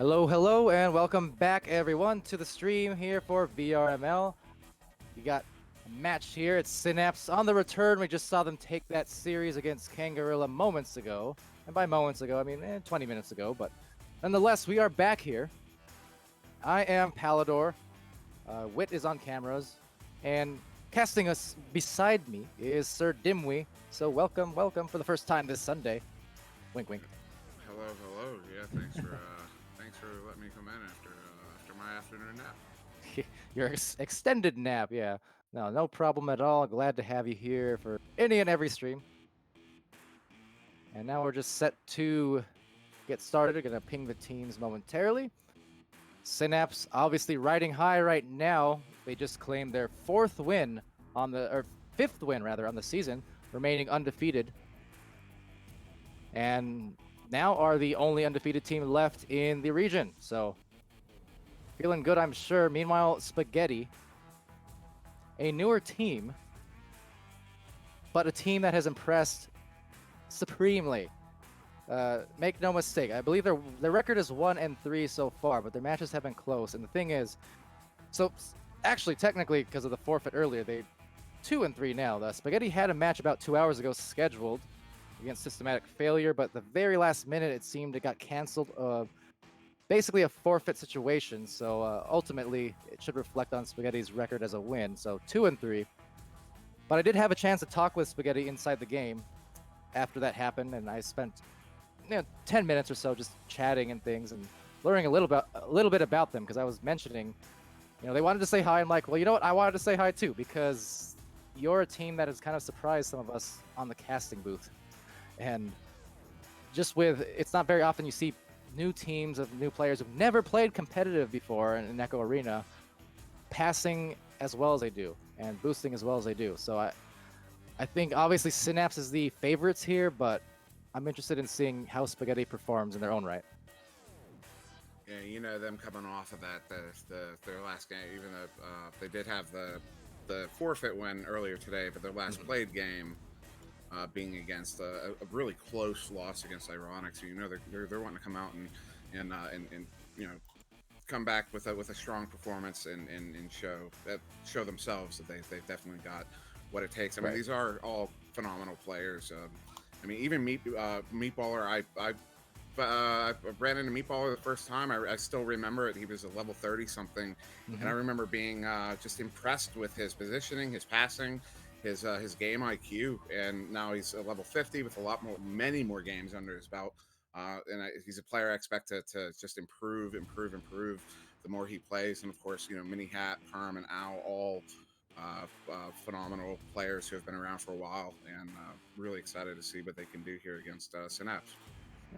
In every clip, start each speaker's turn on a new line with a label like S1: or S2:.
S1: Hello, hello, and welcome back, everyone, to the stream here for VRML. We got a match here. It's Synapse on the return. We just saw them take that series against Kangorilla moments ago. And by moments ago, I mean 20 minutes ago. But nonetheless, we are back here. I am Palidore. Wit is on cameras. And casting us beside me is SirDimwi. So welcome, welcome for the first time this Sunday. Wink, wink.
S2: Hello, hello. Yeah, thanks for letting me come in after my afternoon nap.
S1: Your extended nap, yeah. No problem at all. Glad to have you here for any and every stream. And now we're just set to get started. We're gonna ping the teams momentarily. Synapse obviously riding high right now. They just claimed their fifth win on the season, remaining undefeated. And now are the only undefeated team left in the region. So feeling good, I'm sure. Meanwhile, Spaghetti, a newer team, but a team that has impressed supremely. Make no mistake, I believe their record is 1-3 so far, but their matches have been close. And the thing is, so actually, technically, because of the forfeit earlier, they 2-3 now. The Spaghetti had a match about 2 hours ago scheduled against Systematic Failure, but the very last minute it seemed it got canceled. Basically a forfeit situation, so ultimately it should reflect on Spaghetti's record as a win. So 2-3. But I did have a chance to talk with Spaghetti inside the game after that happened, and I spent 10 minutes or so just chatting and things and learning a little bit about them, because I was mentioning, they wanted to say hi. I'm like, well, you know what? I wanted to say hi too, because you're a team that has kind of surprised some of us on the casting booth. And just it's not very often you see new teams of new players who've never played competitive before in Echo Arena passing as well as they do and boosting as well as they do. So I think obviously Synapse is the favorites here, but I'm interested in seeing how Spaghetti performs in their own right.
S2: Yeah, them coming off of that, their last game, even though they did have the forfeit win earlier today, but their last played game being against a really close loss against Ironic, so they're wanting to come out and come back with a strong performance and show themselves that they've definitely got what it takes. I mean, these are all phenomenal players. I mean, even Meatballer, I ran into Meatballer the first time. I still remember it. He was a level 30 something, and I remember being just impressed with his positioning, his passing, his game IQ, and now he's a level 50 with many more games under his belt. And he's a player I expect to just improve the more he plays. And of course, Mini Hat, Perm, and Owl, all phenomenal players who have been around for a while, and really excited to see what they can do here against Synapse.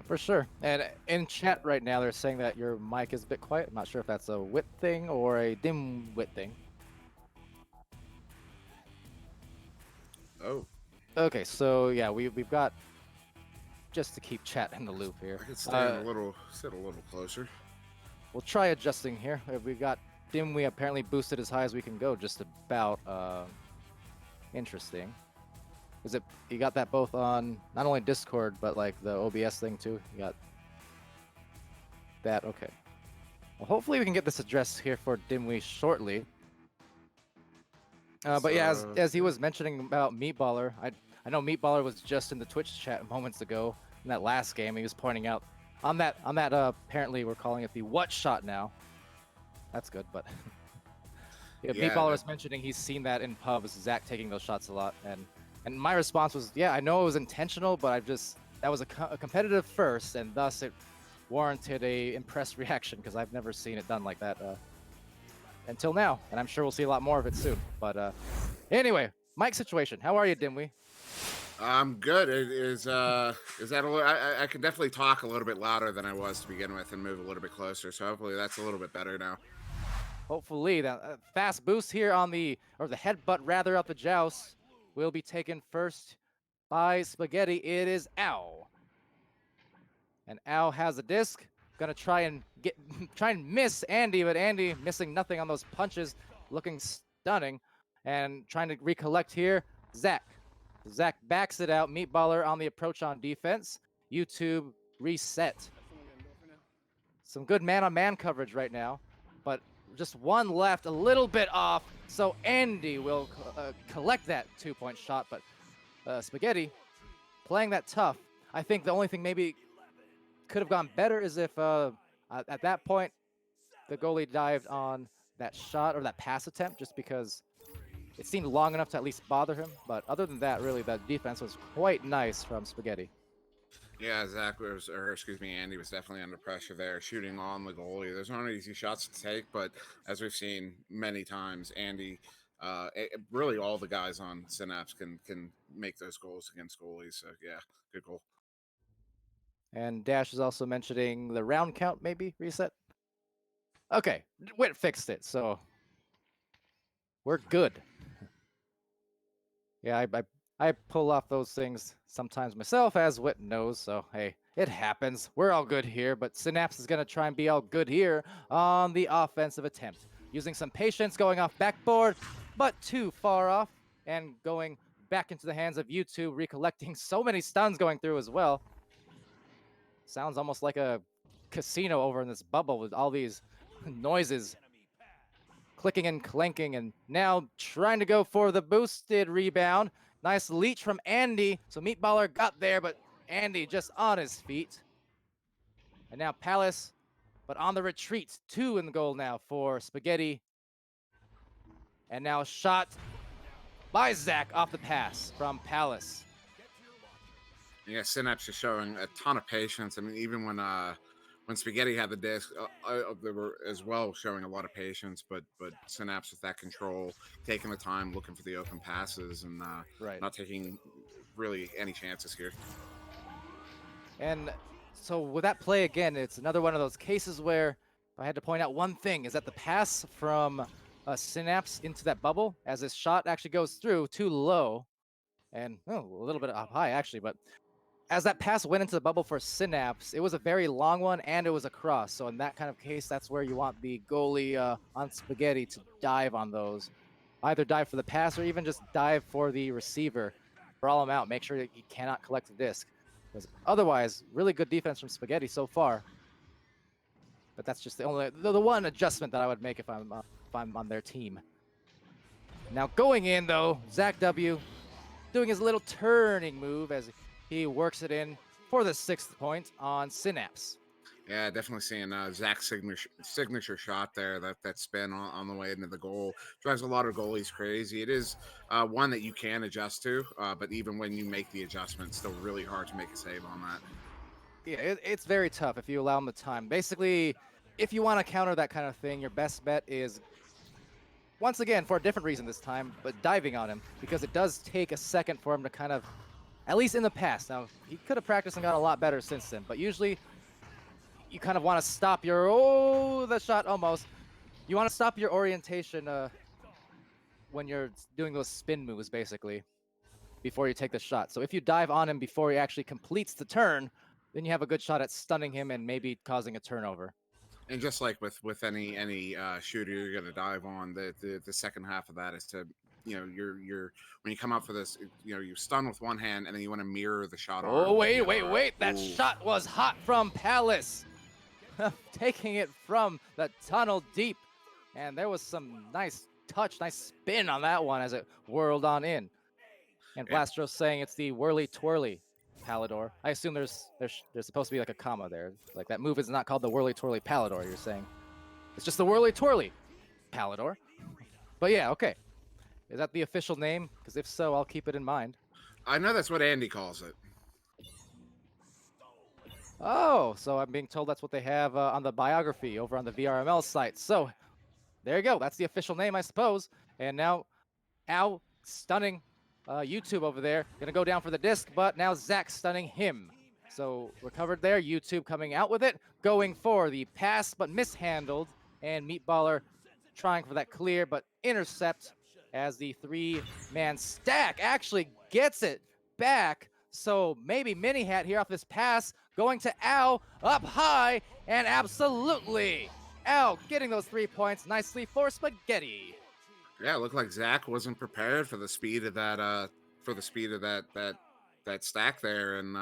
S1: For sure. And in chat right now, they're saying that your mic is a bit quiet. I'm not sure if that's a wit thing or a dim wit thing.
S2: Oh.
S1: Okay, so yeah, we've got, just to keep chat in the loop here.
S2: I could sit a little closer.
S1: We'll try adjusting here. We've got Dimwi apparently boosted as high as we can go, just about. Interesting. Is it you got that both on not only Discord but like the OBS thing too? You got that, okay. Well, hopefully we can get this addressed here for Dimwi shortly. But yeah, as he was mentioning about Meatballer, I know Meatballer was just in the Twitch chat moments ago in that last game. He was pointing out on that apparently we're calling it the what shot now. That's good, but yeah, Meatballer was mentioning he's seen that in pubs, Zach taking those shots a lot, and my response was, yeah, I know it was intentional, but that was a competitive first, and thus it warranted a impressed reaction, because I've never seen it done like that until now, and I'm sure we'll see a lot more of it soon. But anyway, mic situation. How are you, Dimwi?
S2: I'm good. Is that a little? I can definitely talk a little bit louder than I was to begin with, and move a little bit closer. So hopefully that's a little bit better now.
S1: Hopefully that fast boost here on the headbutt rather up the joust will be taken first by Spaghetti. It is Owl, and Owl has a disc. Gonna try and miss Andy, but Andy missing nothing on those punches, looking stunning, and trying to recollect here. Zach backs it out. Meatballer on the approach on defense. YouTube reset. Some good man-on-man coverage right now, but just one left, a little bit off. So Andy will collect that 2-point shot, but Spaghetti playing that tough. I think the only thing maybe could have gone better is if at that point the goalie dived on that shot or that pass attempt, just because it seemed long enough to at least bother him. But other than that, really, that defense was quite nice from Spaghetti.
S2: Yeah, Zach was, or excuse me, Andy was definitely under pressure there, shooting on the goalie. There's not easy shots to take, but as we've seen many times, Andy, really all the guys on Synapse can make those goals against goalies. So yeah, good goal.
S1: And Dash is also mentioning the round count, maybe reset. Okay, Wit fixed it, so we're good. Yeah, I pull off those things sometimes myself, as Wit knows, so hey, it happens. We're all good here, but Synapse is going to try and be all good here on the offensive attempt. Using some patience, going off backboard, but too far off, and going back into the hands of U2, recollecting so many stuns going through as well. Sounds almost like a casino over in this bubble with all these noises clicking and clanking, and now trying to go for the boosted rebound. Nice leech from Andy. So Meatballer got there, but Andy just on his feet. And now Palace, but on the retreat. 2 in the goal now for Spaghetti. And now shot by Zach off the pass from Palace.
S2: Yeah, Synapse is showing a ton of patience. I mean, even when Spaghetti had the disc, they were as well showing a lot of patience. But Synapse with that control, taking the time, looking for the open passes, and
S1: Right.
S2: not taking really any chances here.
S1: And so with that play again, it's another one of those cases where if I had to point out one thing, is that the pass from Synapse into that bubble, as this shot actually goes through too low, and a little bit up high actually, but as that pass went into the bubble for Synapse, it was a very long one and it was a cross. So in that kind of case, that's where you want the goalie on Spaghetti to dive on those. Either dive for the pass or even just dive for the receiver. Brawl him out, make sure that he cannot collect the disc. Because otherwise, really good defense from Spaghetti so far. But that's just the one adjustment that I would make if I'm on their team. Now going in though, Zach W doing his little turning move as he works it in for the 6th point on Synapse.
S2: Yeah, definitely seeing Zach's signature shot there. That spin on the way into the goal drives a lot of goalies crazy. It is one that you can adjust to, but even when you make the adjustment, it's still really hard to make a save on that.
S1: Yeah, it's very tough if you allow him the time. Basically, if you want to counter that kind of thing, your best bet is, once again, for a different reason this time, but diving on him, because it does take a second for him to kind of, at least in the past. Now, he could have practiced and got a lot better since then, but usually you kind of want to stop your, the shot almost. You want to stop your orientation when you're doing those spin moves, basically, before you take the shot. So if you dive on him before he actually completes the turn, then you have a good shot at stunning him and maybe causing a turnover.
S2: And just like with any shooter you're going to dive on, the second half of that is to, you're when you come out for this, you stun with one hand and then you want to mirror the shot.
S1: Oh, wait. That shot was hot from Palace. Taking it from the tunnel deep. And there was some nice touch, nice spin on that one as it whirled on in. And Blastro's saying it's the whirly twirly Palidore. I assume there's supposed to be like a comma there. Like that move is not called the whirly twirly Palidore, you're saying. It's just the whirly twirly Palidore. But yeah, okay. Is that the official name? Because if so, I'll keep it in mind.
S2: I know that's what Andy calls it.
S1: Oh, so I'm being told that's what they have on the biography over on the VRML site. So there you go. That's the official name, I suppose. And now, Al stunning YouTube over there. Going to go down for the disc, but now Zach stunning him. So recovered there. YouTube coming out with it. Going for the pass, but mishandled. And Meatballer trying for that clear, but intercept as the 3-man stack actually gets it back. So maybe Mini Hat here off this pass, going to Al up high, and absolutely Al getting those 3 points nicely for Spaghetti.
S2: Yeah, it looked like Zach wasn't prepared for the speed of that that stack there, and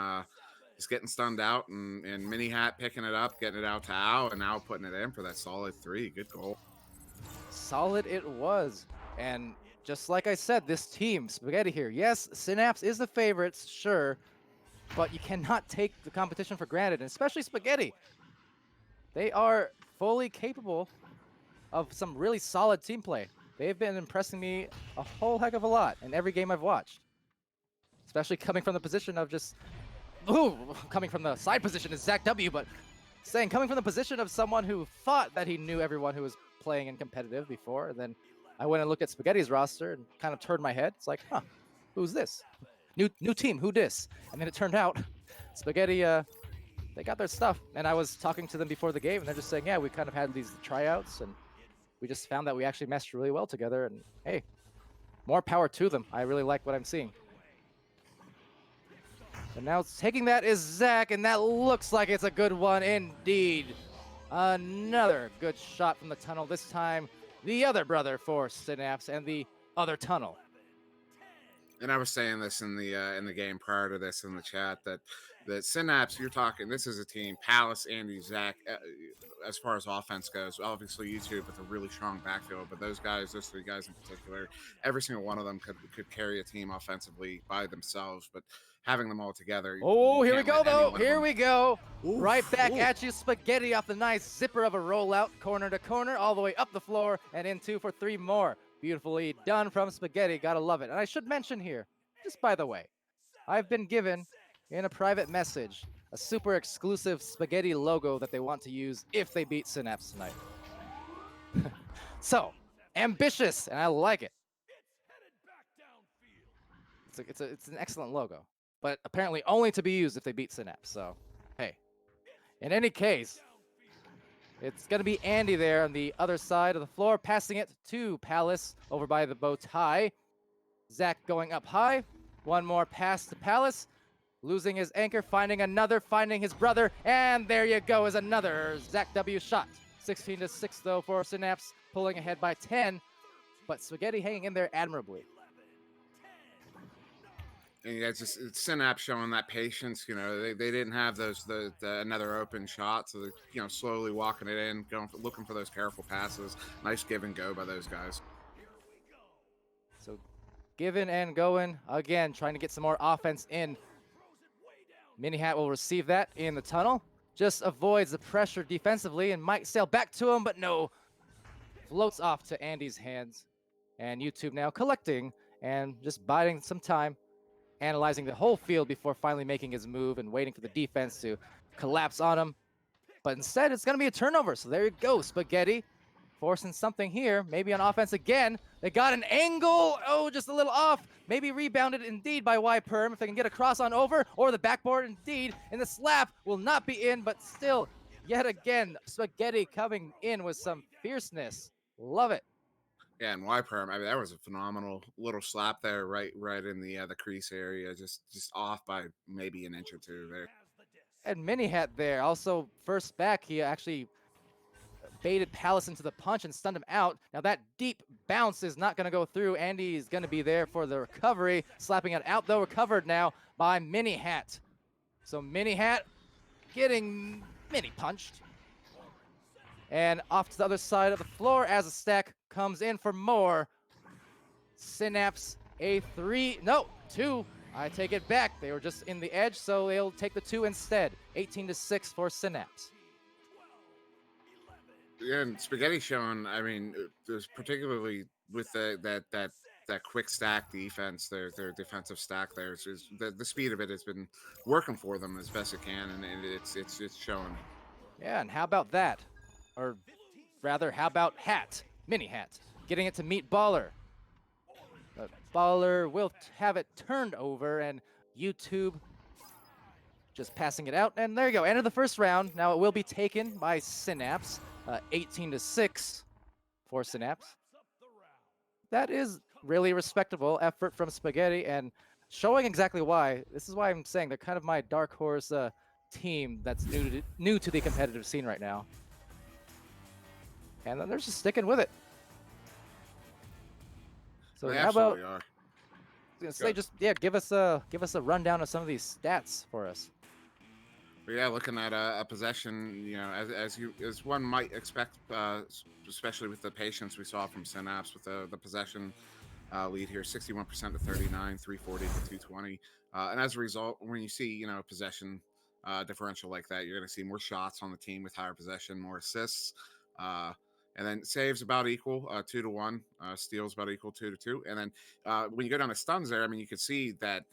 S2: just getting stunned out, and Mini Hat picking it up, getting it out to Al, and Al putting it in for that solid 3. Good goal.
S1: Solid it was. And just like I said, this team, Spaghetti here, yes, Synapse is the favorites, sure, but you cannot take the competition for granted, and especially Spaghetti. They are fully capable of some really solid team play. They've been impressing me a whole heck of a lot in every game I've watched. Especially coming from the position of just, coming from the side position is Zach W, but coming from the position of someone who thought that he knew everyone who was playing in competitive before, and then I went and looked at Spaghetti's roster and kind of turned my head. It's like, huh, who's this? New team, who dis? And then it turned out Spaghetti, they got their stuff. And I was talking to them before the game, and they're just saying, yeah, we kind of had these tryouts, and we just found that we actually meshed really well together. And hey, more power to them. I really like what I'm seeing. And now taking that is Zach, and that looks like it's a good one indeed. Another good shot from the tunnel. This time, the other brother for Synapse and the other tunnel.
S2: And I was saying this in the game prior to this in the chat that Synapse, you're talking. This is a team. Palace, Andy, Zach. As far as offense goes, obviously YouTube with a really strong backfield, but those 3 guys in particular, every single one of them could carry a team offensively by themselves. But having them all together.
S1: Oh, here we go though. Here we go.
S2: Oof,
S1: right back
S2: oof.
S1: at you, Spaghetti off the nice zipper of a rollout, corner to corner, all the way up the floor, and in 2 for 3 more. Beautifully done from Spaghetti. Gotta love it. And I should mention here, just by the way, I've been given in a private message a super exclusive Spaghetti logo that they want to use if they beat Synapse tonight. So, ambitious, and I like it. It's an excellent logo, but apparently only to be used if they beat Synapse. So, hey, in any case, it's going to be Andy there on the other side of the floor, passing it to Palace over by the bow tie. Zach going up high. One more pass to Palace. Losing his anchor, finding another, finding his brother, and there you go is another Zach W shot. 16-6 though for Synapse, pulling ahead by 10, but Spaghetti hanging in there admirably.
S2: And yeah, it's Synapse showing that patience. You know, they didn't have the another open shot, so they're slowly walking it in, looking for those careful passes. Nice give and go by those guys.
S1: So giving and going again, trying to get some more offense in. Mini Hat will receive that in the tunnel. Just avoids the pressure defensively and might sail back to him, but no. Floats off to Andy's hands. And YouTube now collecting and just biding some time, analyzing the whole field before finally making his move and waiting for the defense to collapse on him. But instead, it's going to be a turnover. So there you go, Spaghetti. Forcing something here, maybe on offense again. They got an angle. Oh, just a little off. Maybe rebounded indeed by Y-Perm if they can get a cross on over, or the backboard indeed. And the slap will not be in, but still, yet again, Spaghetti coming in with some fierceness. Love it.
S2: Yeah, and Y-Perm, I mean, that was a phenomenal little slap there, right in the crease area, just off by maybe an inch or 2 there.
S1: And Mini Hat there, also first back, he actually baited Palace into the punch and stunned him out. Now that deep bounce is not going to go through. Andy's going to be there for the recovery. Slapping it out, though, recovered now by Mini Hat. So Mini Hat getting mini punched. And off to the other side of the floor as a stack comes in for more. Synapse, a 3, no, 2. I take it back. They were just in the edge, so they'll take the 2 instead. 18-6 for Synapse.
S2: Yeah, and Spaghetti showing, I mean, there's particularly with that quick stack defense, their defensive stack there. The speed of it has been working for them as best it can, and it's showing.
S1: Yeah, and how about that? Or rather, how about Hat, Mini Hat, getting it to meet Baller. But Baller will have it turned over, and YouTube just passing it out. And there you go, end of the first round. Now it will be taken by Synapse, 18-6 for Synapse. That is really respectable effort from Spaghetti, and showing exactly why. This is why I'm saying they're kind of my dark horse team that's new to the competitive scene right now. And then they're just sticking with it. So
S2: They
S1: how about?
S2: absolutely are.
S1: I was gonna say, just give us a rundown of some of these stats for us.
S2: But yeah, looking at a possession, you know, as one might expect, especially with the patience we saw from Synapse with the possession lead here, 61% to 39, 340 to 220. And as a result, when you see, you know, possession differential like that, you're going to see more shots on the team with higher possession, more assists. Uh, and then saves about equal, 2-1. Steals about equal, 2-2. And then when you go down to stuns there, I mean, you could see that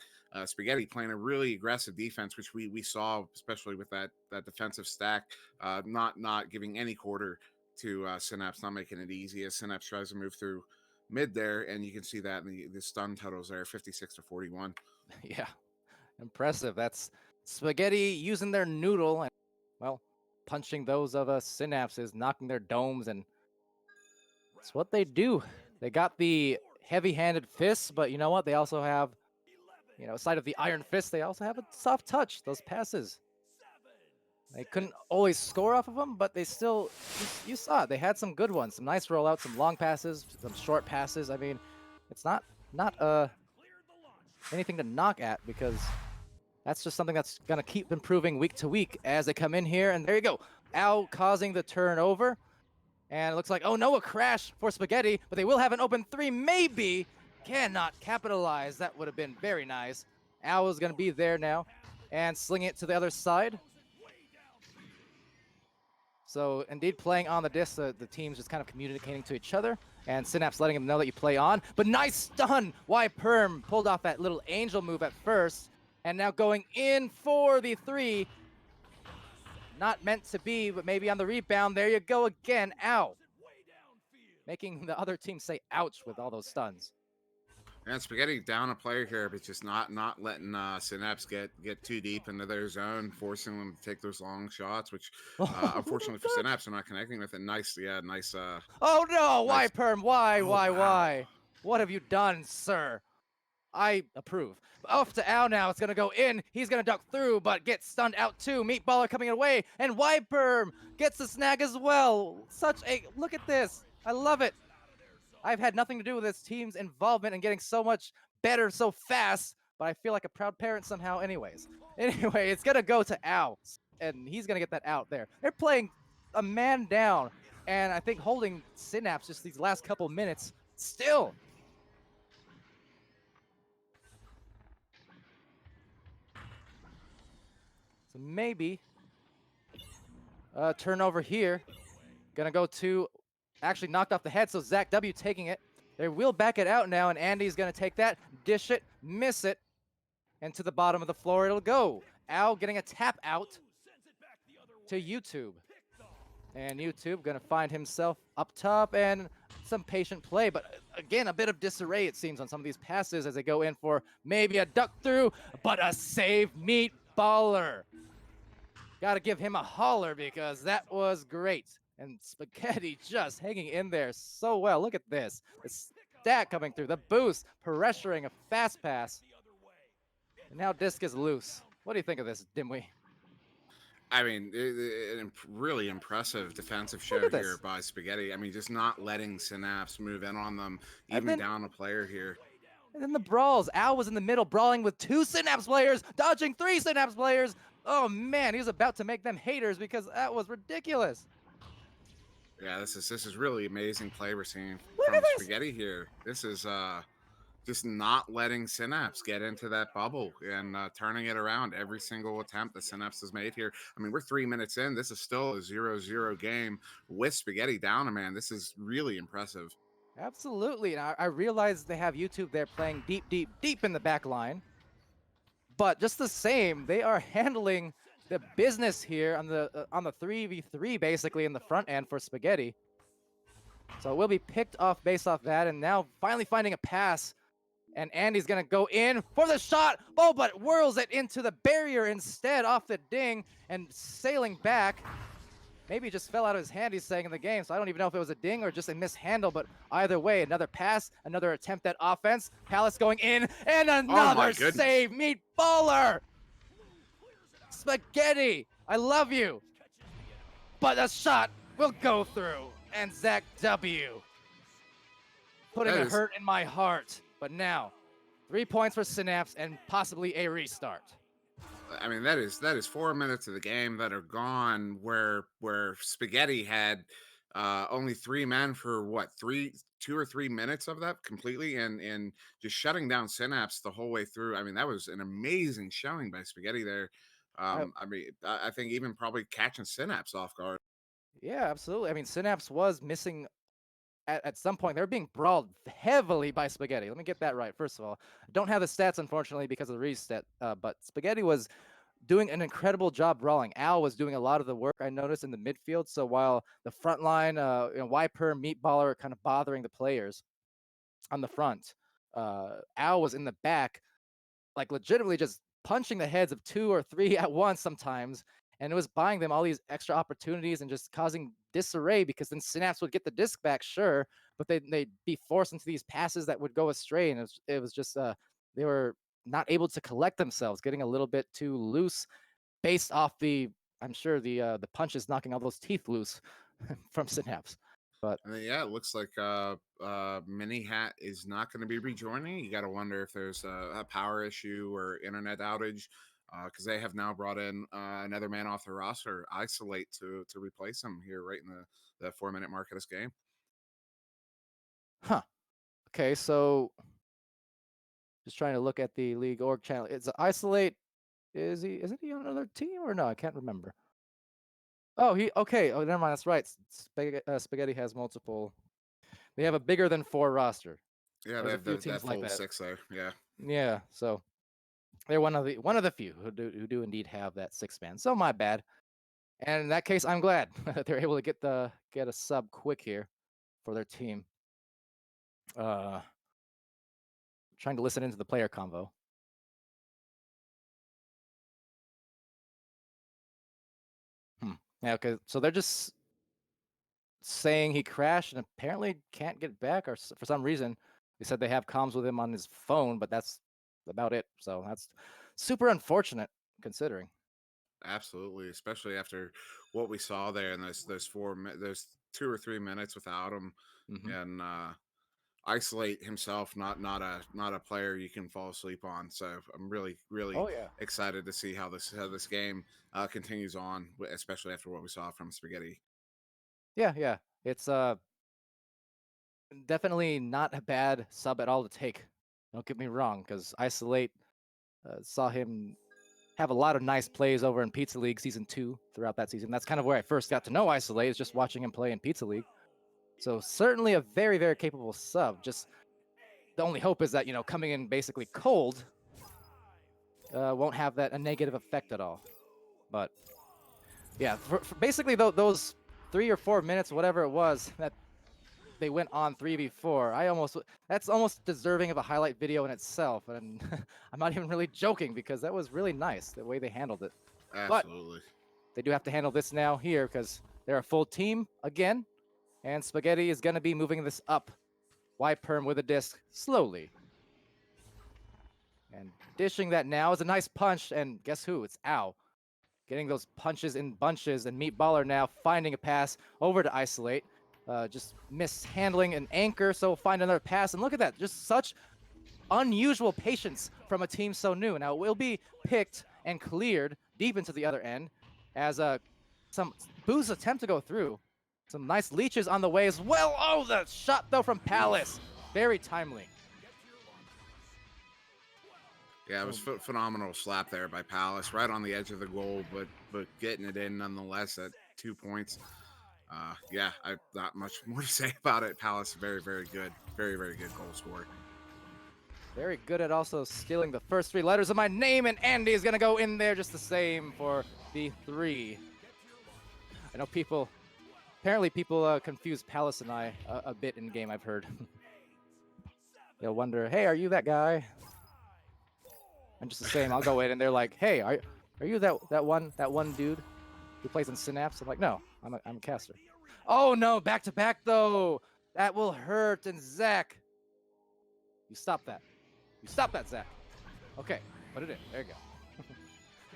S2: Spaghetti playing a really aggressive defense, which we saw, especially with that defensive stack, not giving any quarter to Synapse, not making it easy as Synapse tries to move through mid there, and you can see that in the stun totals there, 56 to 41.
S1: Yeah, impressive. That's Spaghetti using their noodle and, well, punching those of us Synapses, knocking their domes, and it's what they do. They got the heavy-handed fists, but you know what? They also have, you know, aside of the iron fist, they also have a soft touch. Those passes. They couldn't always score off of them, but they still, you saw it. They had some good ones, some nice rollouts, some long passes, some short passes. I mean, it's not anything to knock at because that's just something that's going to keep improving week to week as they come in here. And there you go. Al causing the turnover. And it looks like, oh no, a crash for Spaghetti, but they will have an open three, maybe. Cannot capitalize. That would have been very nice. Al is going to be there now and sling it to the other side. So indeed playing on the disc, the team's just kind of communicating to each other, and Synapse letting them know that you play on. But nice stun! Perm pulled off that little angel move at first, and now going in for the three. Not meant to be, but maybe on the rebound. There you go again. Ow. Making the other team say ouch with all those stuns.
S2: And Spaghetti down a player here, but just not letting Synapse get too deep into their zone, forcing them to take those long shots, which unfortunately for Synapse, they're not connecting with it. Nice.
S1: Oh no,
S2: nice.
S1: Perm? Why? What have you done, sir? I approve. Off to Al now. It's going to go in. He's going to duck through, but gets stunned out too. Meatballer coming away, and Perm gets the snag as well. Look at this. I love it. I've had nothing to do with this team's involvement in getting so much better so fast, but I feel like a proud parent somehow anyways. Anyway, it's going to go to Al, and he's going to get that out there. They're playing a man down, and I think holding Synapse just these last couple minutes still. So maybe a turnover here. Gonna go to, actually knocked off the head, so Zach W taking it. They will back it out now, and Andy's gonna take that, dish it, miss it, and to the bottom of the floor it'll go. Al getting a tap out to YouTube. And YouTube gonna find himself up top, and some patient play, but again, a bit of disarray it seems on some of these passes as they go in for maybe a duck through, but a save. Meatballer. Gotta give him a holler because that was great. And Spaghetti just hanging in there so well. Look at this. The stack coming through, the boost, pressuring a fast pass. And now disc is loose. What do you think of this, Dimwi?
S2: I mean, really impressive defensive show here by Spaghetti. I mean, just not letting Synapse move in on them, even down a player here.
S1: And then the brawls. Al was in the middle, brawling with 2 Synapse players, dodging 3 Synapse players. Oh man, he was about to make them haters because that was ridiculous.
S2: Yeah, this is really amazing play we're seeing from Spaghetti here. This is just not letting Synapse get into that bubble and turning it around every single attempt that Synapse has made here. I mean, we're 3 minutes in. This is still a 0-0 game with Spaghetti down a man. This is really impressive.
S1: Absolutely. And I realize they have YouTube there playing deep in the back line. But just the same, they are handling the business here on the 3v3 basically in the front end for Spaghetti. So it will be picked off based off that, and now finally finding a pass. And Andy's going to go in for the shot. Oh, but whirls it into the barrier instead off the ding and sailing back. Maybe just fell out of his hand, he's saying in the game. So I don't even know if it was a ding or just a mishandle. But either way, another pass, another attempt at offense. Palace going in, and another save. Meatballer! Spaghetti, I love you. But the shot will go through. And Zach W. putting a hurt in my heart. But now, 3 points for Synapse and possibly a restart.
S2: I mean, that is 4 minutes of the game that are gone. Where Spaghetti had only three men for what 2 or 3 minutes of that completely, and just shutting down Synapse the whole way through. I mean, that was an amazing showing by Spaghetti there.
S1: I,
S2: I mean, I think even probably catching Synapse off guard.
S1: yeah, absolutely. I mean, Synapse was missing at some point. They were being brawled heavily by Spaghetti. Let me get that right. First of all, I don't have the stats unfortunately because of the reset, but Spaghetti was doing an incredible job brawling. Al was doing a lot of the work I noticed in the midfield. So while the front line, Wiper, Meatballer are kind of bothering the players on the front, Al was in the back, like legitimately just punching the heads of two or three at once sometimes. And it was buying them all these extra opportunities and just causing disarray because then Synapse would get the disc back, sure, but they'd be forced into these passes that would go astray. And it was just, they were not able to collect themselves, getting a little bit too loose based off I'm sure the punches knocking all those teeth loose from Synapse. But
S2: And then, yeah, it looks like Mini Hat is not going to be rejoining. You got to wonder if there's a power issue or internet outage, because they have now brought in another man off the roster, Isolate, to replace him here right in the 4 minute mark of this game.
S1: huh. Okay, so just trying to look at the league org channel. It's Isolate. Isn't he on another team or no? I can't remember. Oh, he okay. Oh, never mind. That's right. Spaghetti has multiple. They have a bigger than four roster.
S2: Yeah, they
S1: There's a
S2: have
S1: few
S2: that
S1: teams like
S2: full
S1: that.
S2: six there. Yeah,
S1: Yeah, so they're one of the few who do indeed have that 6 man. So my bad. And in that case, I'm glad that they're able to get a sub quick here for their team. Uh, trying to listen into the player convo. Hmm. Yeah, okay. So they're just saying he crashed and apparently can't get back, or for some reason they said they have comms with him on his phone, but that's about it. So that's super unfortunate considering.
S2: absolutely. Especially after what we saw there in those 2 or 3 minutes without him,
S1: Hmm.
S2: and Isolate himself, not a player you can fall asleep on. So I'm really
S1: Oh yeah,
S2: excited to see how this game continues on, especially after what we saw from Spaghetti.
S1: yeah, yeah. It's definitely not a bad sub at all to take. Don't get me wrong, because Isolate saw him have a lot of nice plays over in Pizza League Season 2 throughout that season. That's kind of where I first got to know Isolate, is just watching him play in Pizza League. So certainly a very, very capable sub. Just the only hope is that, coming in basically cold won't have that a negative effect at all. But yeah, for basically those 3 or 4 minutes, whatever it was, that they went on 3v4, that's almost deserving of a highlight video in itself. And I'm not even really joking because that was really nice the way they handled it. But
S2: Absolutely.
S1: they do have to handle this now here because they're a full team again, and Spaghetti is going to be moving this up. Y-Perm with a disc slowly. And dishing that now is a nice punch, and guess who? It's Ow. Getting those punches in bunches, and Meatballer now finding a pass over to Isolate. Just mishandling an anchor, so find another pass. And look at that, just such unusual patience from a team so new. Now, it will be picked and cleared deep into the other end as some boosts attempt to go through. Some nice leeches on the way as well. Oh, the shot, though, from Palace. Very timely.
S2: Yeah, it was phenomenal slap there by Palace, right on the edge of the goal, but getting it in nonetheless at 2 points. Yeah, I not much more to say about it. Palace, very good, very good goal scorer.
S1: Very good at also stealing the first three letters of my name, and Andy is going to go in there just the same for the 3. I know apparently people confuse Palace and I a bit in game, I've heard. They'll wonder, hey, are you that guy? I'm just the same. I'll go in and they're like, hey, are you that one dude who plays in Synapse? I'm like, no, I'm a caster. Oh no, back to back though. That will hurt. And Zach, you stop that. You stop that, Zach. Okay, put it in. There you go.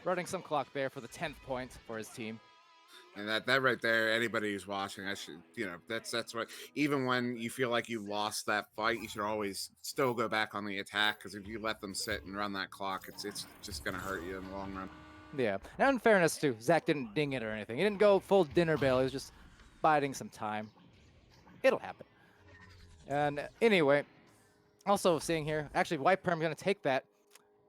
S1: Running some clock there for the 10th point for his team.
S2: And that right there, anybody who's watching, I should, that's what. Even when you feel like you lost that fight, you should always still go back on the attack, because if you let them sit and run that clock, it's just going to hurt you in the long run.
S1: Yeah. And in fairness too, Zach didn't ding it or anything. He didn't go full dinner bell. He was just biding some time. It'll happen. And anyway, also seeing here, actually, White Perm going to take that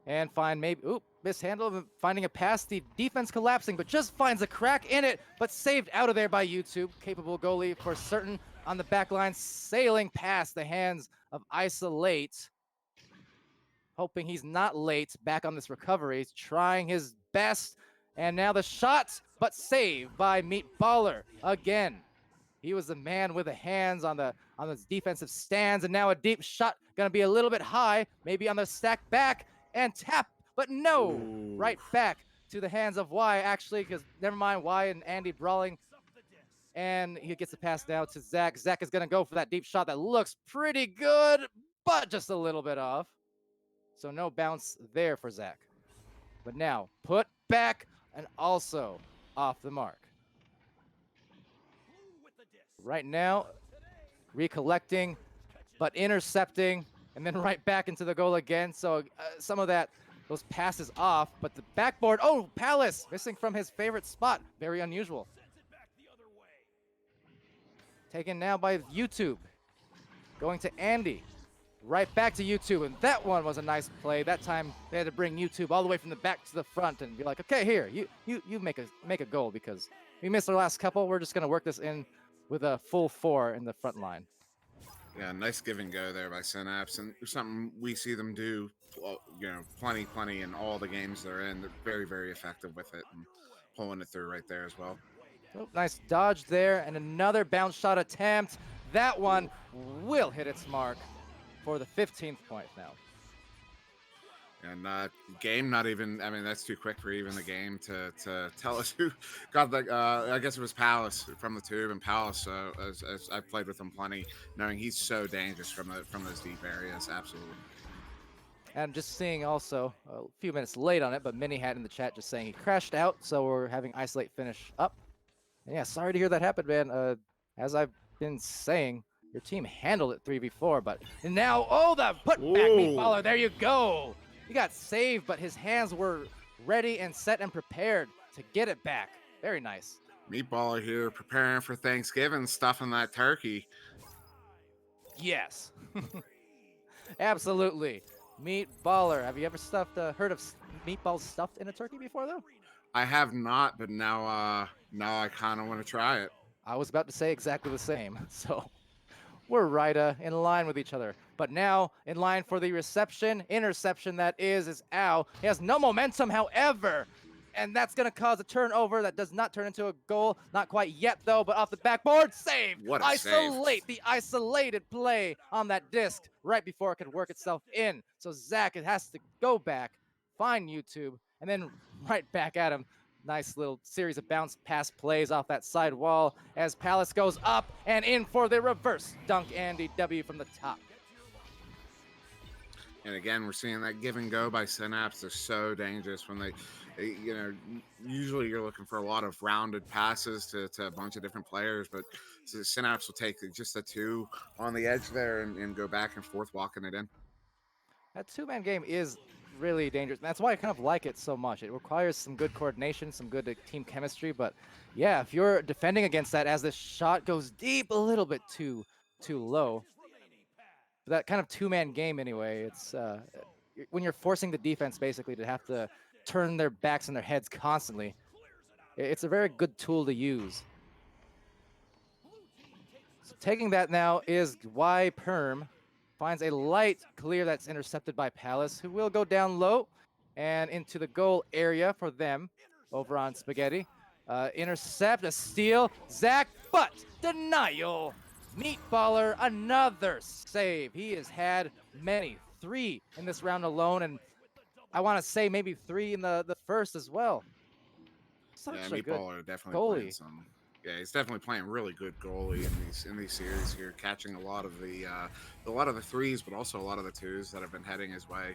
S1: and find maybe, mishandle, finding a pass, the defense collapsing, but just finds a crack in it, but saved out of there by YouTube. Capable goalie for certain on the back line, sailing past the hands of Isolate. Hoping he's not late back on this recovery. He's trying his best. And now the shot, but saved by Meatballer again. He was the man with the hands on the defensive stands, and now a deep shot gonna be a little bit high, maybe on the stack back and tap, but no,
S2: Ooh.
S1: right back to the hands of Y actually, because never mind, Y and Andy brawling, and he gets the pass down to Zach. Zach is gonna go for that deep shot that looks pretty good, but just a little bit off. So no bounce there for Zach. But now put back and also off the mark. Right now, recollecting, but intercepting, and then right back into the goal again. So some of those passes off, but the backboard, oh, Palace missing from his favorite spot. Very unusual. Taken now by YouTube. Going to Andy. Right back to YouTube, and that one was a nice play. That time they had to bring YouTube all the way from the back to the front and be like, okay, here, you make a goal because we missed our last couple. We're just gonna work this in with a full 4 in the front line.
S2: Yeah, nice give and go there by Synapse, and something we see them do, plenty in all the games they're in. They're very, very effective with it and pulling it through right there as well.
S1: Oh, nice dodge there, and another bounce shot attempt. That one will hit its mark for the 15th point now.
S2: And game not even, I mean, that's too quick for even the game to tell us who got the, I guess it was Palace from the tube, and Palace, as I've played with him plenty, knowing he's so dangerous from those deep areas, absolutely.
S1: And just seeing also, a few minutes late on it, but Mini had in the chat just saying he crashed out, so we're having Isolate finish up. And yeah, sorry to hear that happen, man. As I've been saying, your team handled it 3v4, but now, oh, the putback Meatballer, there you go. He got saved, but his hands were ready and set and prepared to get it back. Very nice.
S2: Meatballer here preparing for Thanksgiving, stuffing that turkey.
S1: Yes. Absolutely. Meatballer. Have you ever heard of meatballs stuffed in a turkey before, though?
S2: I have not, but now I kind of want to try it.
S1: I was about to say exactly the same, so we're right in line with each other. But now in line for the interception that is Al. He has no momentum, however, and that's going to cause a turnover that does not turn into a goal. Not quite yet, though, but off the backboard, save.
S2: What a
S1: Isolate,
S2: save.
S1: the isolated play on that disc right before it could work itself in. So Zach, it has to go back, find YouTube, and then right back at him. Nice little series of bounce pass plays off that side wall as Palace goes up and in for the reverse dunk Andy W from the top.
S2: And again, we're seeing that give and go by Synapse. They're so dangerous when they usually you're looking for a lot of rounded passes to a bunch of different players, but Synapse will take just a 2 on the edge there and go back and forth walking it in.
S1: That 2-man game is really dangerous. That's why I kind of like it so much. It requires some good coordination, some good team chemistry, but yeah, if you're defending against that as this shot goes deep a little bit too low, that kind of 2-man game anyway, it's when you're forcing the defense basically to have to turn their backs and their heads constantly, it's a very good tool to use. So taking that now is Y Perm. Finds a light clear that's intercepted by Palace, who will go down low and into the goal area for them over on Spaghetti. Intercept, a steal, Zach, but denial. Meatballer, another save. He has had many, 3 in this round alone, and I want to say maybe 3 in the first as well. Such
S2: yeah,
S1: a
S2: Meatballer
S1: good
S2: definitely
S1: goalie.
S2: playing some. Yeah, he's definitely playing really good goalie in these series here, catching a lot of the threes, but also a lot of the 2s that have been heading his way.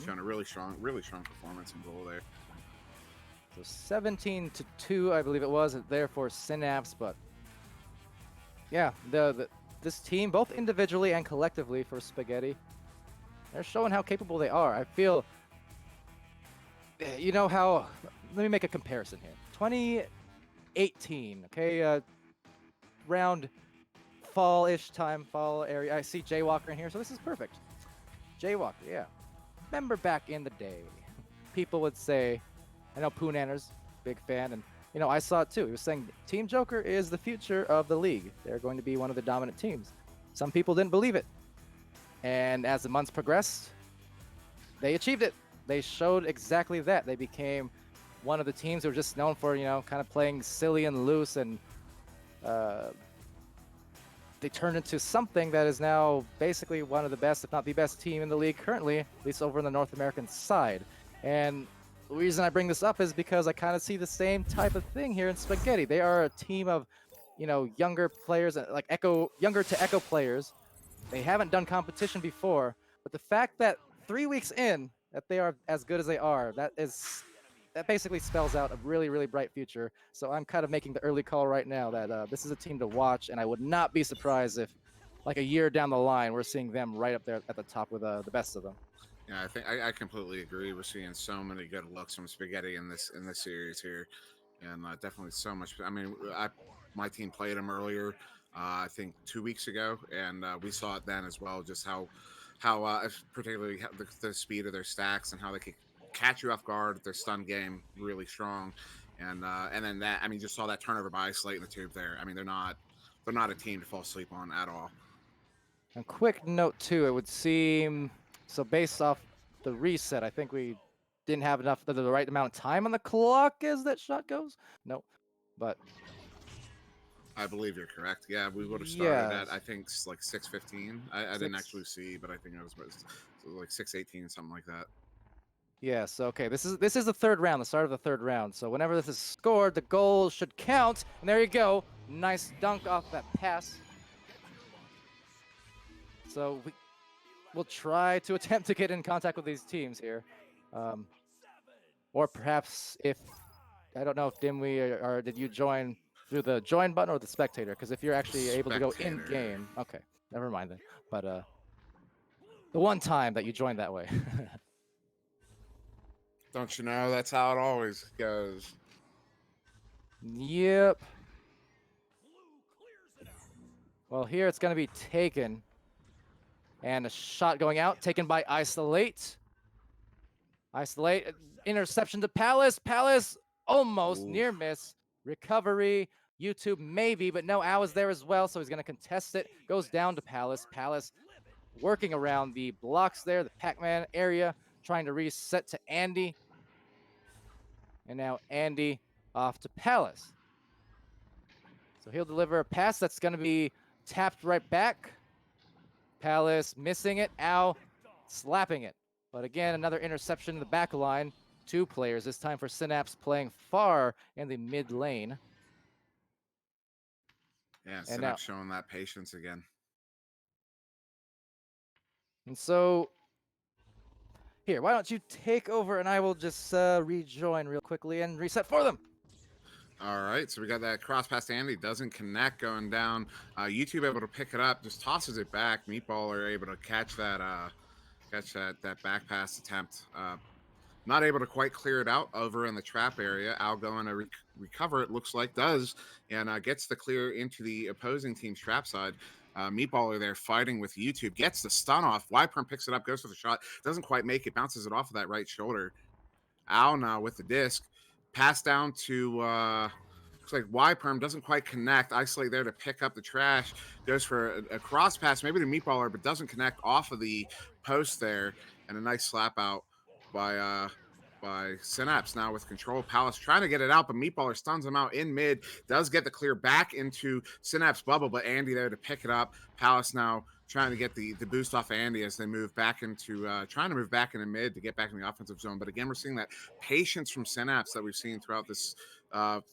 S2: Showing a really strong performance in goal there.
S1: So 17-2, I believe it was, there for Synapse, but yeah, this team, both individually and collectively for Spaghetti, they're showing how capable they are. I feel you know how, let me make a comparison here. 2018, okay, round fall-ish time, fall area. I see Jaywalker in here, so this is perfect. Jaywalker, yeah. Remember back in the day, people would say, I know Poonanner's big fan, and I saw it too. He was saying Team Joker is the future of the league. They're going to be one of the dominant teams. Some people didn't believe it. And as the months progressed, they achieved it. They showed exactly that. They became one of the teams who were just known for, kind of playing silly and loose, and they turned into something that is now basically one of the best, if not the best team in the league currently, at least over on the North American side. And the reason I bring this up is because I kind of see the same type of thing here in Spaghetti. They are a team of, younger players, like younger to Echo players. They haven't done competition before, but the fact that 3 weeks in that they are as good as they are, that basically spells out a really, really bright future. So I'm kind of making the early call right now that this is a team to watch, and I would not be surprised if, like a year down the line, we're seeing them right up there at the top with the best of them.
S2: Yeah, I think I completely agree. We're seeing so many good looks from Spaghetti in this series here, and definitely so much. I mean, my team played them earlier, I think 2 weeks ago, and we saw it then as well. Just how particularly the speed of their stacks and how they could catch you off guard. Their stun game really strong, and then that, I mean, just saw that turnover by Isolate in the tube there. I mean, they're not a team to fall asleep on at all.
S1: And quick note too, it would seem, so based off the reset, I think we didn't have enough the right amount of time on the clock as that shot goes. No, but
S2: I believe you're correct. Yeah, we would have started at,
S1: yes,
S2: I think, like 6:15. I didn't actually
S1: six.
S2: see, but I think it was like 6:18, something like that.
S1: Yes, okay. This is the third round, the start of the third round. So whenever this is scored, the goal should count. And there you go. Nice dunk off that pass. So we'll try to attempt to get in contact with these teams here. Or perhaps if, I don't know if Dimwi or did you join through the join button or the spectator? Because if you're actually able to go in
S2: Spectator.
S1: game, okay, never mind then. But the one time that you joined that way.
S2: Don't you know that's how it always goes?
S1: Yep. Well, here it's going to be taken. And a shot going out, taken by Isolate. Isolate, interception to Palace. Palace almost near miss. Recovery, YouTube maybe, but no, Al is there as well, so he's going to contest it. Goes down to Palace. Palace working around the blocks there, the Pac-Man area, trying to reset to Andy. And now Andy off to Palace. So he'll deliver a pass that's going to be tapped right back. Palace missing it. Al slapping it. But again, another interception in the back line. 2 players, this time for Synapse, playing far in the mid lane.
S2: Yeah,
S1: And
S2: Synapse
S1: now,
S2: showing that patience again.
S1: and so here, why don't you take over and I will just rejoin real quickly and reset for them.
S2: All right, so we got that cross past Andy, doesn't connect, going down. YouTube able to pick it up, just tosses it back. Meatball are able to catch that back pass attempt. Not able to quite clear it out over in the trap area. Al going to recover it, looks like does, and gets the clear into the opposing team's trap side. Meatballer there fighting with YouTube, gets the stun off. Wypern picks it up, goes for the shot, doesn't quite make it, bounces it off of that right shoulder. Al now with the disc, pass down to looks like Wyperm, doesn't quite connect. Isolate there to pick up the trash, goes for a cross pass, maybe to Meatballer, but doesn't connect off of the post there, and a nice slap out by Synapse now with control. Palace trying to get it out, but Meatballer stuns him out in mid, does get the clear back into Synapse bubble, but Andy there to pick it up. Palace now trying to get the boost off of Andy as they move back into trying to move back into mid to get back in the offensive zone. But again, we're seeing that patience from Synapse that we've seen throughout this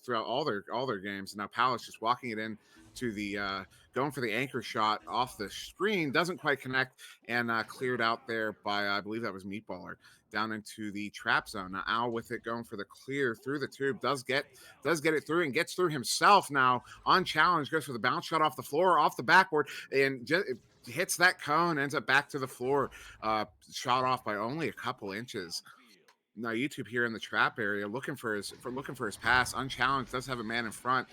S2: throughout all their games. And now Palace just walking it in to the going for the anchor shot off the screen, doesn't quite connect, and cleared out there by I believe that was Meatballer down into the trap zone. Now Al with it going for the clear through the tube, does get it through and gets through himself now on challenge, goes for the bounce shot off the floor, off the backboard, and just hits that cone, ends up back to the floor, shot off by only a couple inches. now YouTube here in the trap area, looking for his pass, unchallenged. Does have a man in front.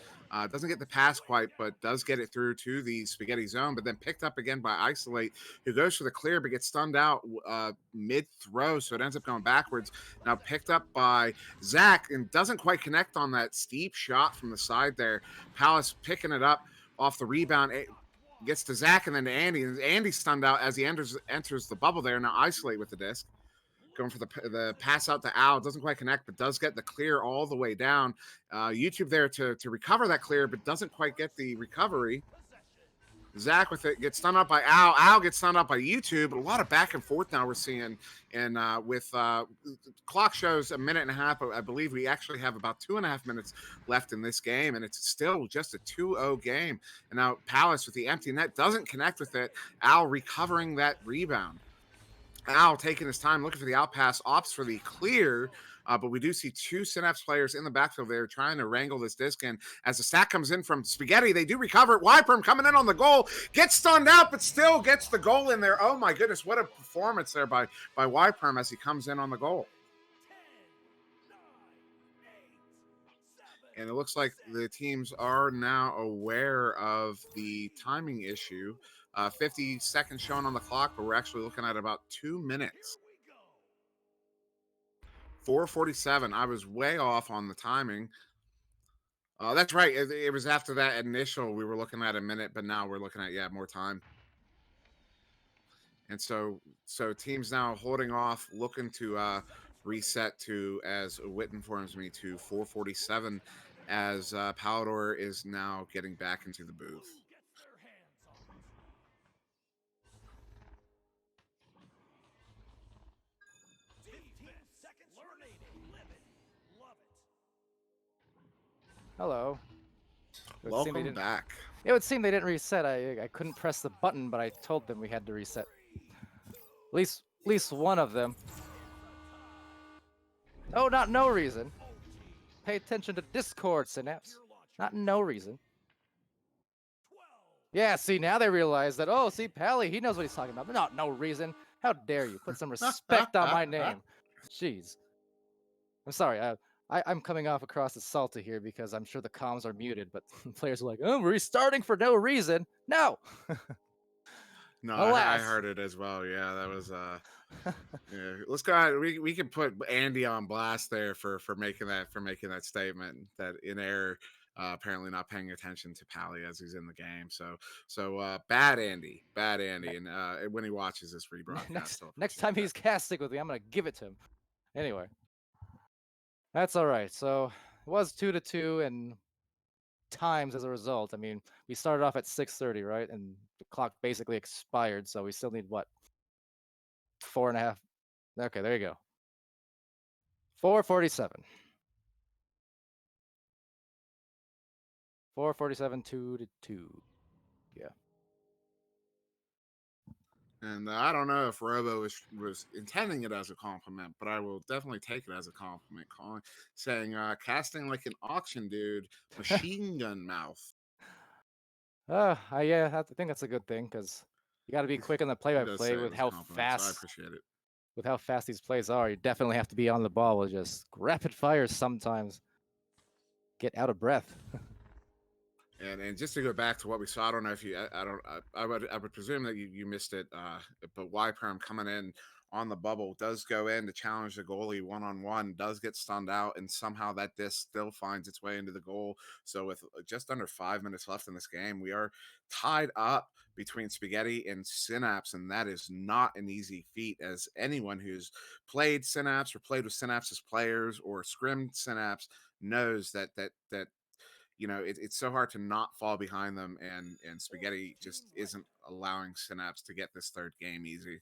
S2: Doesn't get the pass quite, but does get it through to the Spaghetti zone. But then picked up again by Isolate, who goes for the clear, but gets stunned out mid throw, so it ends up going backwards. Now picked up by Zach and doesn't quite connect on that steep shot from the side there. Palace picking it up off the rebound. It gets to Zach and then to Andy. And Andy's stunned out as he enters the bubble there. Now Isolate with the disc. Going for the pass out to Al. Doesn't quite connect, but does get the clear all the way down. YouTube there to recover that clear, but doesn't quite get the recovery. Zach with it gets stunned up by Al. Al gets stunned up by YouTube. A lot of back and forth now we're seeing. And with clock shows a minute and a half, I believe we actually have about 2.5 minutes left in this game. And it's still just a 2-0 game. And now Palace with the empty net doesn't connect with it. Al recovering that rebound. Al taking his time, looking for the out pass, opts for the clear. But we do see two Synapse players in the backfield there trying to wrangle this disc in. As the stack comes in from Spaghetti, they do recover it. Wyperm coming in on the goal, gets stunned out, but still gets the goal in there. Oh my goodness, what a performance there by Wyperm as he comes in on the goal. And it looks like the teams are now aware of the timing issue. 50 seconds shown on the clock, but we're actually looking at about 2 minutes. 4:47. I was way off on the timing. That's right. It was after that initial. We were looking at a minute, but now we're looking at more time. And so teams now holding off, looking to reset to, as Witt informs me, to 4:47, as Palidore is now getting back into the booth.
S1: Hello.
S2: Welcome back.
S1: It would seem they didn't reset. I couldn't press the button, but I told them we had to reset. At least one of them. Oh, not no reason. Pay attention to Discord, Synapse. Not no reason. Yeah, see, now they realize that, oh, see, Pally, he knows what he's talking about. But not no reason. How dare you? Put some respect on my name. Jeez. I'm sorry. I'm coming off across as salty here because I'm sure the comms are muted, but players are like, oh, we're restarting for no reason. No.
S2: No, I heard it as well. Yeah, that was yeah. Let's go ahead. We can put Andy on blast there for making that statement, that in air apparently not paying attention to Pally as he's in the game. So bad Andy. And when he watches this rebroadcast,
S1: next time he's casting with me, I'm gonna give it to him. Anyway. That's all right. So it was 2-2 and times as a result. I mean, we started off at 6:30, right? And the clock basically expired, so we still need what? 4.5. Okay, there you go. 4:47. 4:47, 2-2. Yeah.
S2: And I don't know if Robo was intending it as a compliment, but I will definitely take it as a compliment. Saying casting like an auction dude, machine gun mouth.
S1: Yeah, I think that's a good thing because you got to be quick on the play-by-play with how fast.
S2: So I appreciate it.
S1: With how fast these plays are, you definitely have to be on the ball with just rapid fires sometimes. Get out of breath.
S2: And just to go back to what we saw, I don't know if you, I would presume that you missed it, but Wyperm coming in on the bubble does go in to challenge the goalie one-on-one, does get stunned out, and somehow that disc still finds its way into the goal. So with just under 5 minutes left in this game, we are tied up between Spaghetti and Synapse, and that is not an easy feat, as anyone who's played Synapse or played with Synapse's players or scrimmed Synapse knows that it's so hard to not fall behind them, and Spaghetti just isn't allowing Synapse to get this third game easy.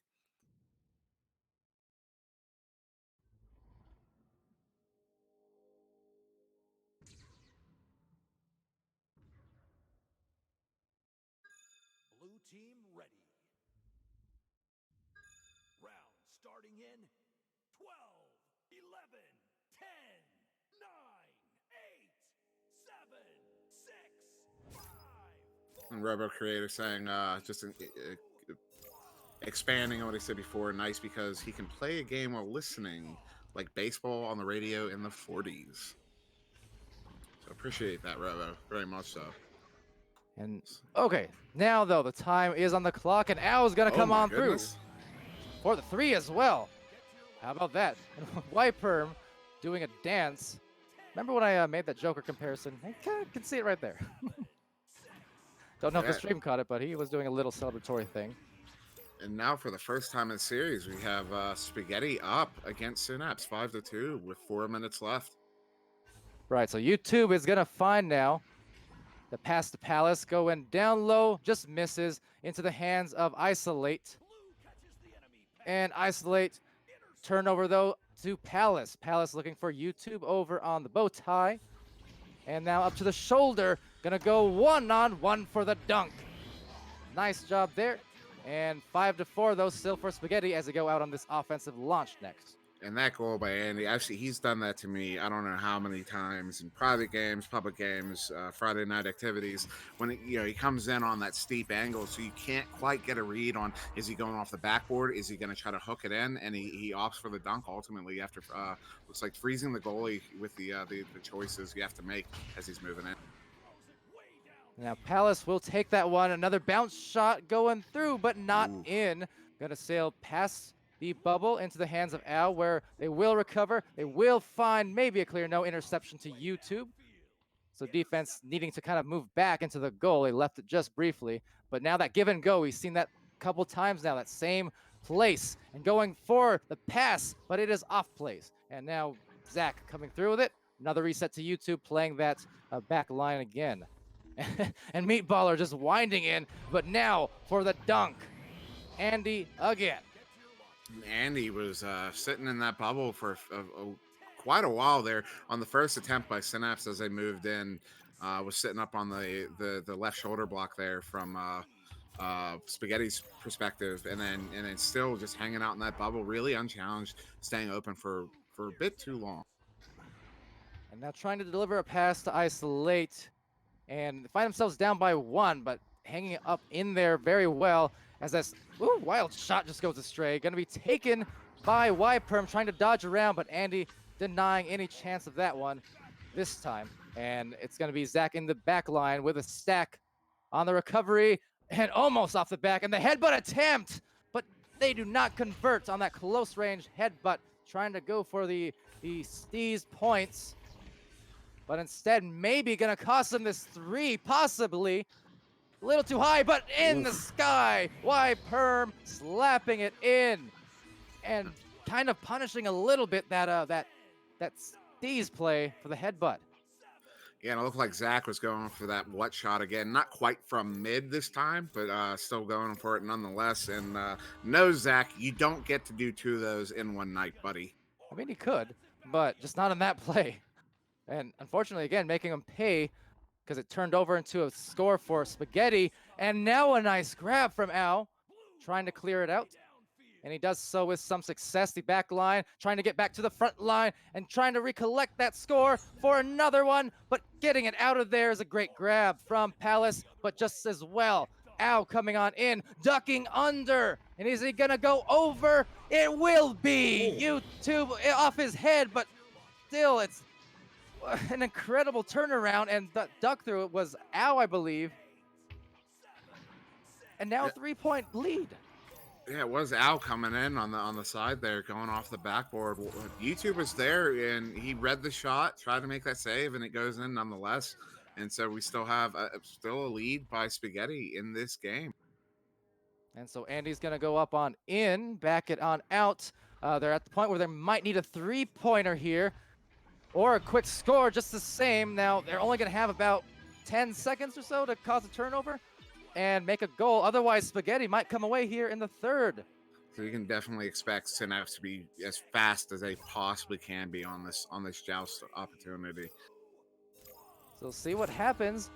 S3: Blue team ready. Round starting in 12, 11, 10, 9, 8, 7, 6, 5.
S2: And Robo Creator saying just expanding on what he said before, nice because he can play a game while listening like baseball on the radio in the 40s. So appreciate that, Robo, very much so.
S1: And okay, now though the time is on the clock, and Al's gonna
S2: Oh
S1: come
S2: my
S1: on
S2: goodness.
S1: through for the 3 as well. How about that? Wiperm doing a dance. Remember when I made that Joker comparison? I kind of can see it right there. Don't know if the
S2: Yeah.
S1: stream caught it, but he was doing a little celebratory thing.
S2: And now for the first time in the series, we have Spaghetti up against Synapse 5-2 with 4 minutes left.
S1: Right, so YouTube is gonna find now the pass to Palace going down low, just misses into the hands of Isolate. And Isolate turnover though to Palace. Palace looking for YouTube over on the bow tie. And now up to the shoulder, gonna go one-on-one for the dunk. Nice job there. And 5-4 though, still for Spaghetti as they go out on this offensive launch next.
S2: And that goal by Andy, actually, he's done that to me. I don't know how many times in private games, public games, Friday night activities. When he comes in on that steep angle, so you can't quite get a read on is he going off the backboard, is he going to try to hook it in, and he opts for the dunk ultimately after looks like freezing the goalie with the choices you have to make as he's moving in.
S1: Now Palace will take that one. Another bounce shot going through, but not in. Gonna sail past the bubble into the hands of Al, where they will recover. They will find maybe a clear no interception to YouTube. So defense needing to kind of move back into the goal. They left it just briefly, but now that give and go, we've seen that a couple times now, that same place and going for the pass, but it is off place. And now Zach coming through with it. Another reset to YouTube, playing that back line again. And Meatballer just winding in, but now for the dunk. Andy again.
S2: Andy was sitting in that bubble for quite a while there on the first attempt by Synapse as they moved in. Was sitting up on the left shoulder block there from Spaghetti's perspective, and then still just hanging out in that bubble, really unchallenged, staying open for a bit too long.
S1: And now trying to deliver a pass to Isolate, and find themselves down by 1, but hanging up in there very well as this wild shot just goes astray. Going to be taken by Wiperm, trying to dodge around, but Andy denying any chance of that one this time. And it's going to be Zach in the back line with a stack on the recovery and almost off the back. And the headbutt attempt, but they do not convert on that close range headbutt, trying to go for the Steez points. But instead, maybe going to cost them this 3, possibly. A little too high, but in the sky. Wiperm slapping it in. And kind of punishing a little bit that Steez play for the headbutt.
S2: Yeah, and it looked like Zach was going for that what shot again. Not quite from mid this time, but still going for it nonetheless. And no, Zach, you don't get to do 2 of those in one night, buddy.
S1: I mean, he could, but just not in that play. And unfortunately, again, making him pay because it turned over into a score for Spaghetti. And now a nice grab from Al, trying to clear it out. And he does so with some success. The back line trying to get back to the front line and trying to recollect that score for another one. But getting it out of there is a great grab from Palace. But just as well, Al coming on in, ducking under. And is he going to go over? It will be. YouTube off his head, but still it's an incredible turnaround, and the duck through it was Al, I believe. And now 3-point lead.
S2: Yeah, it was Al coming in on the side there, going off the backboard. YouTube was there, and he read the shot, tried to make that save, and it goes in nonetheless. And so we still have a lead by Spaghetti in this game.
S1: And so Andy's going to go up on in, back it on out. They're at the point where they might need a 3-pointer here, or a quick score just the same. Now, they're only going to have about 10 seconds or so to cause a turnover and make a goal. Otherwise, Spaghetti might come away here in the third.
S2: So you can definitely expect Synapse to be as fast as they possibly can be on this joust opportunity.
S1: So see what happens.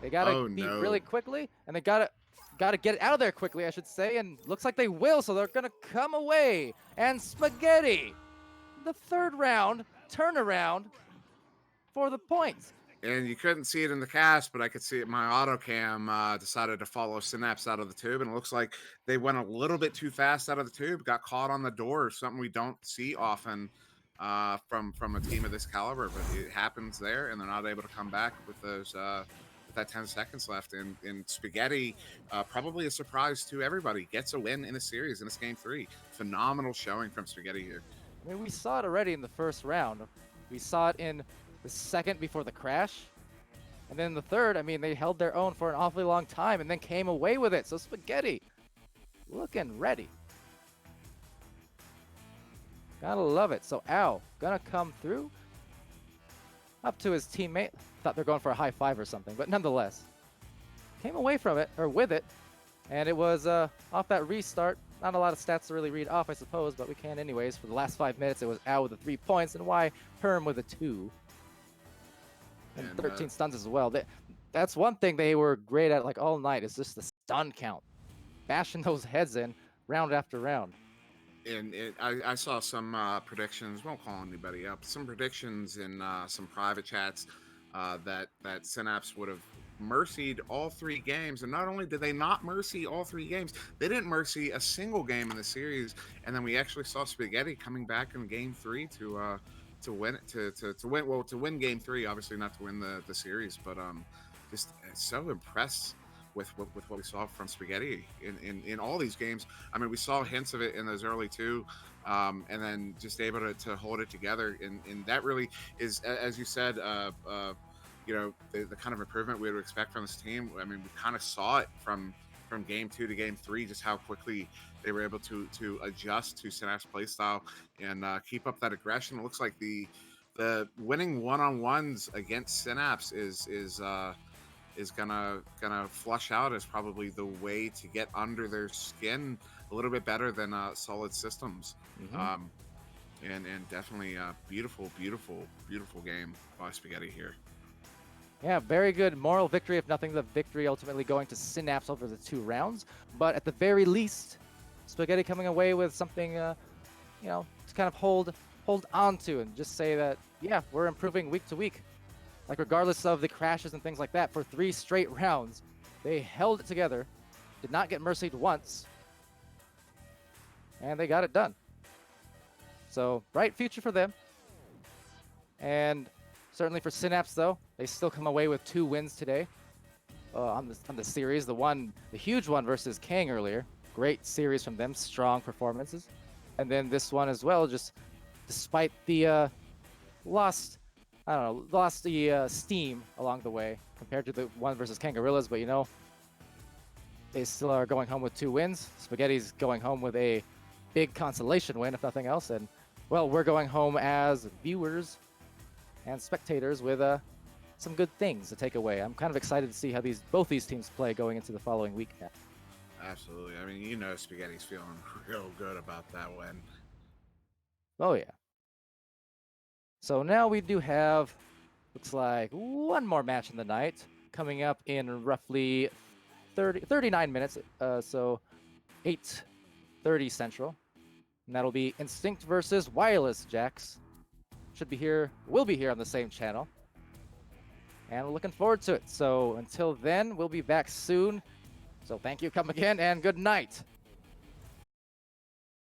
S1: They got to beat really quickly, and they got to get it out of there quickly, I should say. And looks like they will, so they're going to come away. And Spaghetti, the third round turnaround for the points.
S2: And you couldn't see it in the cast, but I could see it. My auto cam decided to follow Synapse out of the tube, and it looks like they went a little bit too fast out of the tube, got caught on the door, something we don't see often from a team of this caliber. But it happens there, and they're not able to come back with those with that 10 seconds left. And Spaghetti, probably a surprise to everybody, gets a win in a series in this game 3. Phenomenal showing from Spaghetti here.
S1: I mean, we saw it already in the first round. We saw it in the second before the crash. And then the third, I mean, they held their own for an awfully long time and then came away with it. So Spaghetti looking ready. Gotta love it. So Al gonna come through. Up to his teammate. Thought they're going for a high five or something, but nonetheless. Came away from it, or with it. And it was off that restart. Not a lot of stats to really read off, I suppose, but we can anyways. For the last 5 minutes, it was Al with the 3 points, and Y Herm with a 2. And 13 stuns as well. That's one thing they were great at like all night, is just the stun count. Bashing those heads in round after round.
S2: And I saw some predictions, won't call anybody up, some predictions in some private chats that Synapse would have mercied all 3 games. And not only did they not mercy all 3 games, they didn't mercy a single game in the series. And then we actually saw Spaghetti coming back in game 3 to win game 3, obviously not to win the series, but just so impressed with what we saw from Spaghetti in all these games. I mean, we saw hints of it in those early 2, and then just able to hold it together, and that really is, as you said, you know, the kind of improvement we would expect from this team. I mean, we kind of saw it from game 2 to game 3, just how quickly they were able to adjust to Synapse playstyle and keep up that aggression. It looks like the winning one-on-ones against Synapse is gonna flush out as probably the way to get under their skin a little bit better than solid systems. And definitely a beautiful game by Spaghetti here.
S1: Yeah, very good moral victory, if nothing, the victory ultimately going to Synapse over the 2 rounds. But at the very least, Spaghetti coming away with something, you know, to kind of hold on to and just say that, yeah, we're improving week to week. Like, regardless of the crashes and things like that, for 3 straight rounds, they held it together, did not get mercied once, and they got it done. So, bright future for them. And certainly for Synapse, though, they still come away with 2 wins today on the series. The huge one versus Kang earlier. Great series from them, strong performances. And then this one as well, just despite the lost the steam along the way compared to the one versus Kangarillas, but you know, they still are going home with 2 wins. Spaghetti's going home with a big consolation win, if nothing else. And, well, we're going home as viewers and spectators with some good things to take away. I'm kind of excited to see how both these teams play going into the following week now.
S2: Absolutely. I mean, you know, Spaghetti's feeling real good about that win.
S1: Oh, yeah. So now we do have, looks like, one more match in the night coming up in roughly 39 minutes. So 8:30 Central. And that'll be Instinct versus Wireless Jacks. Should be here, will be here on the same channel. And we're looking forward to it. So until then, we'll be back soon. So thank you, come again, and good night.